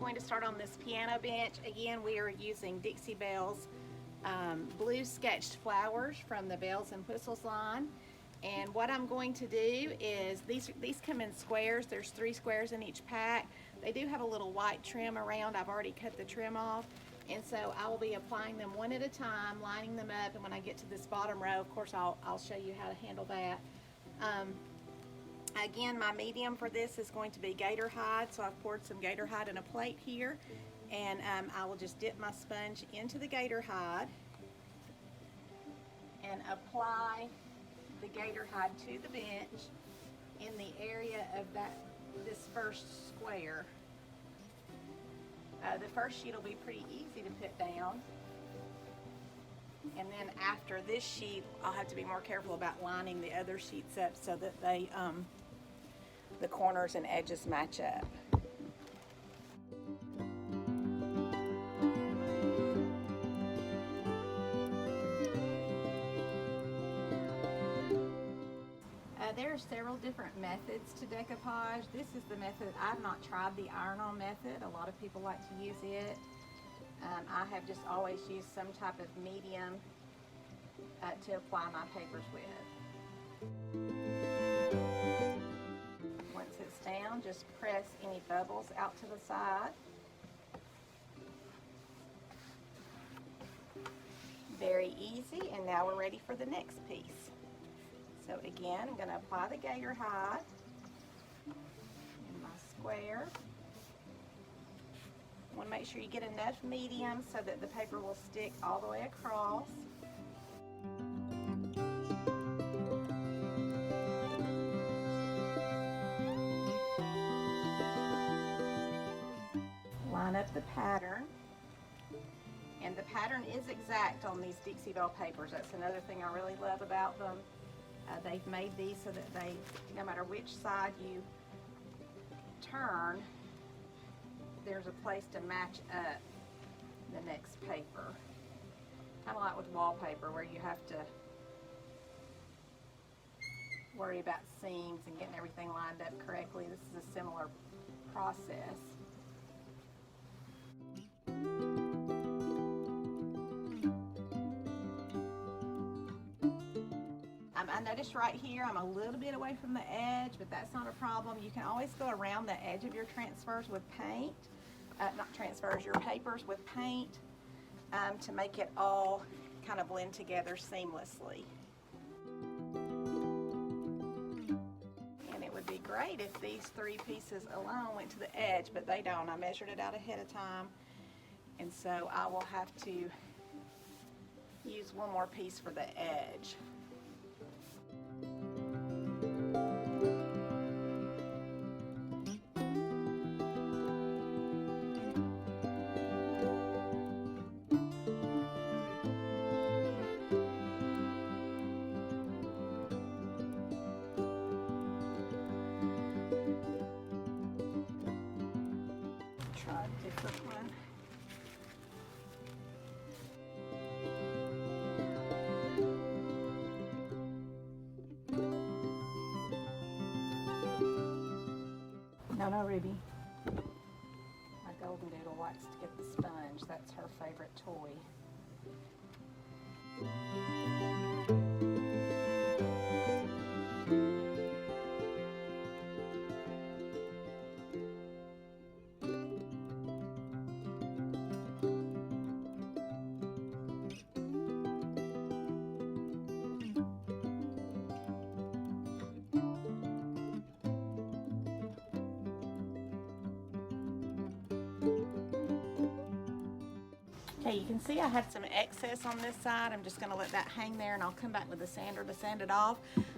going to start on this piano bench. Again, we are using Dixie Belle's blue sketched flowers from the Bells and Whistles line. And what I'm going to do is, these come in squares. There's 3 squares in each pack. They do have a little white trim around. I've already cut the trim off. And so I will be applying them one at a time, lining them up, and when I get to this bottom row, of course, I'll show you how to handle that. Again, my medium for this is going to be Gator hide, so I've poured some Gator hide in a plate here, and I will just dip my sponge into the Gator hide and apply the Gator hide to the bench in the area of this first square. The first sheet will be pretty easy to put down, and then after this sheet I'll have to be more careful about lining the other sheets up so that they the corners and edges match up. There are several different methods to decoupage. This is the method. I've not tried the iron-on method. A lot of people like to use it. I have just always used some type of medium to apply my papers with. Once it's down, just press any bubbles out to the side. Very easy, and now we're ready for the next piece. So again, I'm going to apply the Gator hide in my square. You want to make sure you get enough medium so that the paper will stick all the way across. Line up the pattern. And the pattern is exact on these Dixie Belle papers. That's another thing I really love about them. They've made these so that they, no matter which side you turn, there's a place to match up the next paper. Kind of like with wallpaper where you have to worry about seams and getting everything lined up correctly. This is a similar process. I noticed right here I'm a little bit away from the edge, but that's not a problem. You can always go around the edge of your transfers with paint, not transfers, your papers with paint, to make it all kind of blend together seamlessly. And it would be great if these 3 pieces alone went to the edge, but they don't. I measured it out ahead of time, and so I will have to use one more piece for the edge. Try a different one. No, Ruby. My golden doodle likes to get the sponge. That's her favorite toy. Okay, you can see I had some excess on this side. I'm just going to let that hang there, and I'll come back with the sander to sand it off.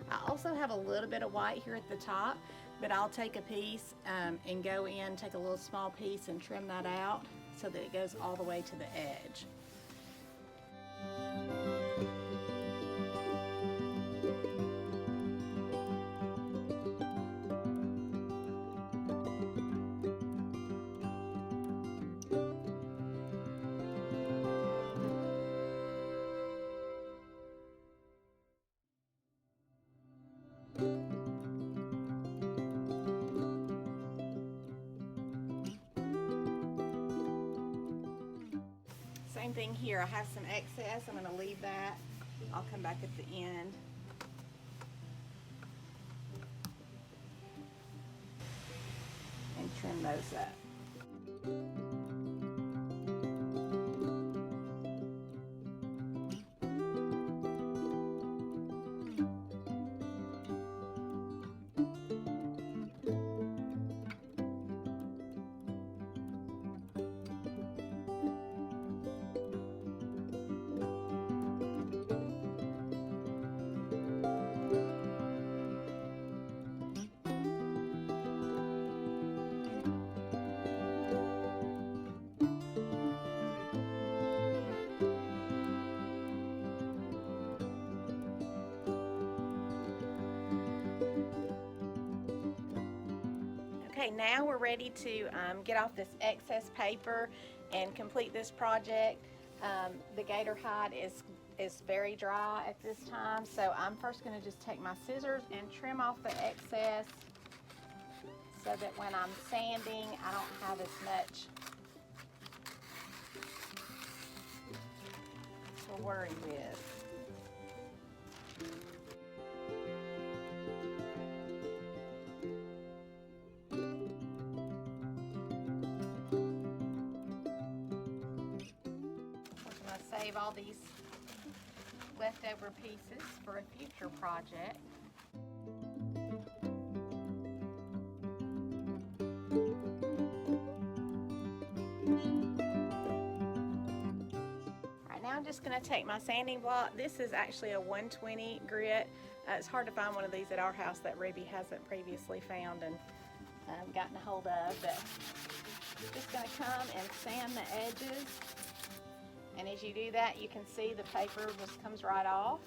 I also have a little bit of white here at the top, but I'll take a piece and go in, take a little small piece and trim that out so that it goes all the way to the edge. same thing here. I have some excess. I'm going to leave that. I'll come back at the end. And trim those up. Okay, now we're ready to get off this excess paper and complete this project. The gator hide is very dry at this time, so I'm first going to just take my scissors and trim off the excess so that when I'm sanding, I don't have as much to worry with. Save all these leftover pieces for a future project. Right now I'm just going to take my sanding block. This is actually a 120 grit. It's hard to find one of these at our house that Ruby hasn't previously found and gotten a hold of, but I'm just going to come and sand the edges. And as you do that, you can see the paper just comes right off.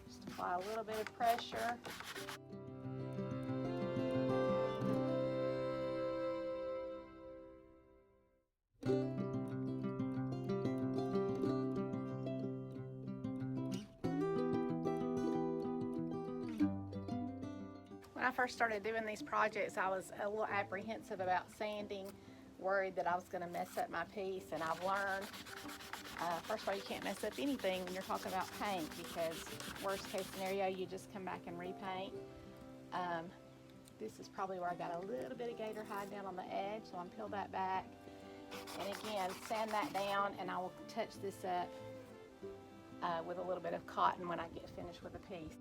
Just apply a little bit of pressure. When I first started doing these projects, I was a little apprehensive about sanding, worried that I was going to mess up my piece, and I've learned, first of all, you can't mess up anything when you're talking about paint, because worst case scenario, you just come back and repaint. This is probably where I got a little bit of gator hide down on the edge, so I'm going to peel that back. And again, sand that down, and I will touch this up with a little bit of cotton when I get finished with the piece.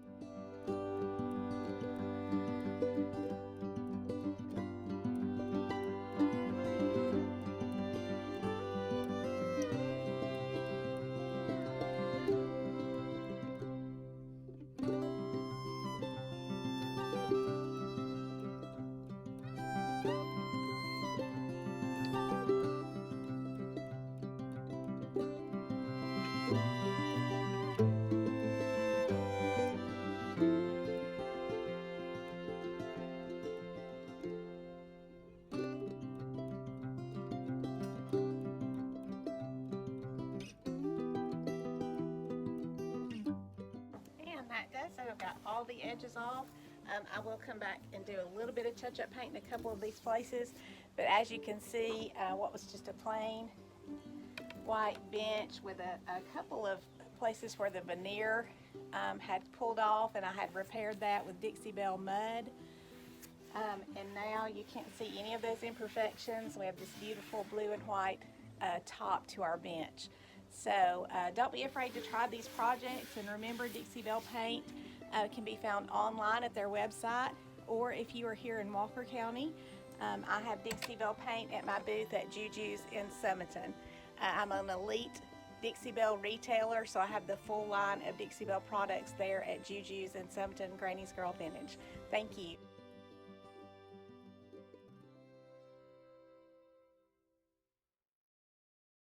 So I've got all the edges off. I will come back and do a little bit of touch-up paint in a couple of these places, but as you can see, what was just a plain white bench with a couple of places where the veneer had pulled off, and I had repaired that with Dixie Belle mud. And now you can't see any of those imperfections. We have this beautiful blue and white top to our bench. So don't be afraid to try these projects, and remember, Dixie Belle paint can be found online at their website, or if you are here in Walker County, I have Dixie Belle paint at my booth at Juju's in Summerton. I'm an elite Dixie Belle retailer, so I have the full line of Dixie Belle products there at Juju's in Summerton, Granny's Girl Vintage. Thank you.